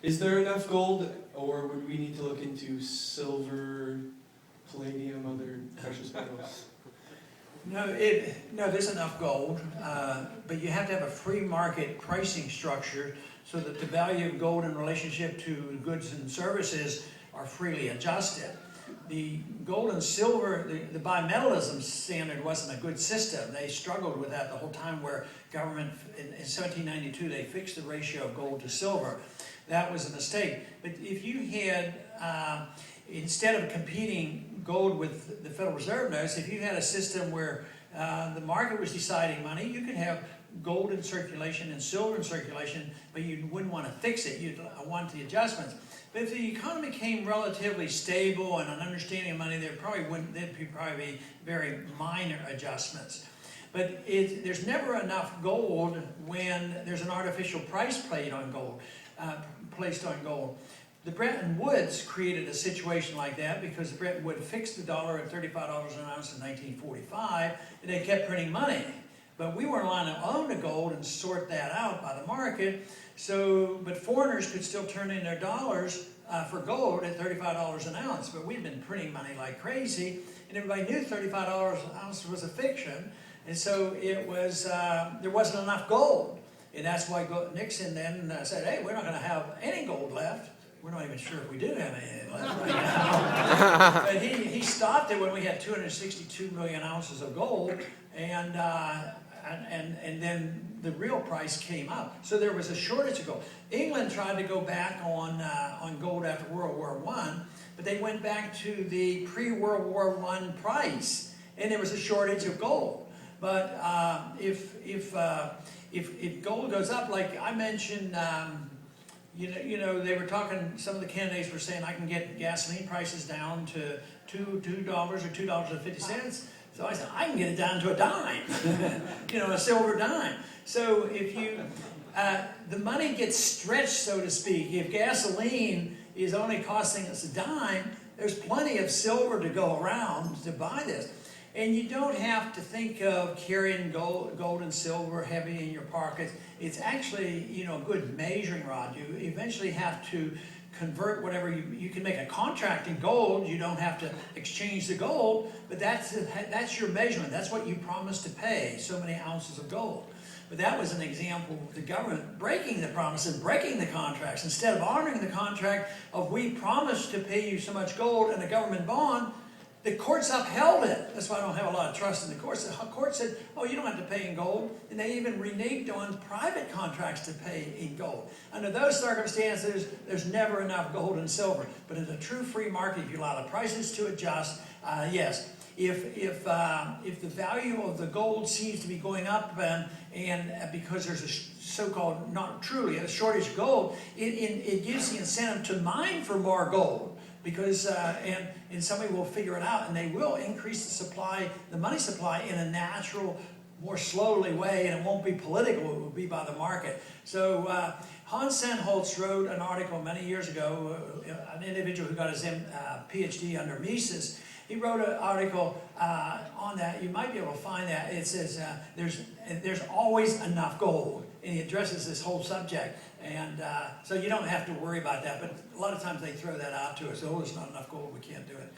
Is there enough gold, or would we need to look into silver, palladium, other precious metals? No, there's enough gold, but you have to have a free market pricing structure so that the value of gold in relationship to goods and services are freely adjusted. The gold and silver, the bimetallism standard wasn't a good system. They struggled with that the whole time, where government, in 1792, they fixed the ratio of gold to silver. That was a mistake. But if you had, instead of competing gold with the Federal Reserve notes, if you had a system where the market was deciding money, you could have gold in circulation and silver in circulation, but you wouldn't want to fix it. You'd want the adjustments. But if the economy became relatively stable and an understanding of money, there'd probably be very minor adjustments. But there's never enough gold when there's an artificial price placed on gold. The Bretton Woods created a situation like that because the Bretton Woods fixed the dollar at $35 an ounce in 1945, and they kept printing money. But we weren't allowed to own the gold and sort that out by the market. But foreigners could still turn in their dollars for gold at $35 an ounce. But we'd been printing money like crazy, and everybody knew $35 an ounce was a fiction. And so it was there wasn't enough gold. And that's why Nixon then said, hey, we're not going to have any gold left. We're not even sure if we do have any left right now. But he stopped it when we had 262 million ounces of gold, and then the real price came up. So there was a shortage of gold. England tried to go back on gold after World War I, but they went back to the pre-World War I price, and there was a shortage of gold. But if gold goes up, like I mentioned, you know, they were talking. Some of the candidates were saying I can get gasoline prices down to $2 or $2.50. So I said, I can get it down to a dime, a silver dime. So if the money gets stretched, so to speak. If gasoline is only costing us a dime, there's plenty of silver to go around to buy this. And you don't have to think of carrying gold and silver heavy in your pockets. It's actually, a good measuring rod. You eventually have to convert whatever you can make a contract in gold. You don't have to exchange the gold, but that's your measurement. That's what you promised to pay, so many ounces of gold. But that was an example of the government breaking the promise and breaking the contracts. Instead of honoring the contract of we promised to pay you so much gold and a government bond, the courts upheld it. That's why I don't have a lot of trust in the courts. The court said, oh, you don't have to pay in gold. And they even reneged on private contracts to pay in gold. Under those circumstances, there's never enough gold and silver. But in a true free market, if you allow the prices to adjust, yes. If the value of the gold seems to be going up and because there's a so-called, not truly, a shortage of gold, it gives the incentive to mine for more gold. Because and somebody will figure it out, and they will increase the supply, the money supply, in a natural, more slowly way, and it won't be political. It will be by the market. So Hans Sennholz wrote an article many years ago. An individual who got his PhD under Mises. He wrote an article on that. You might be able to find that. It says there's always enough gold, and he addresses this whole subject. And so you don't have to worry about that. But a lot of times they throw that out to us. Oh, there's not enough gold. We can't do it.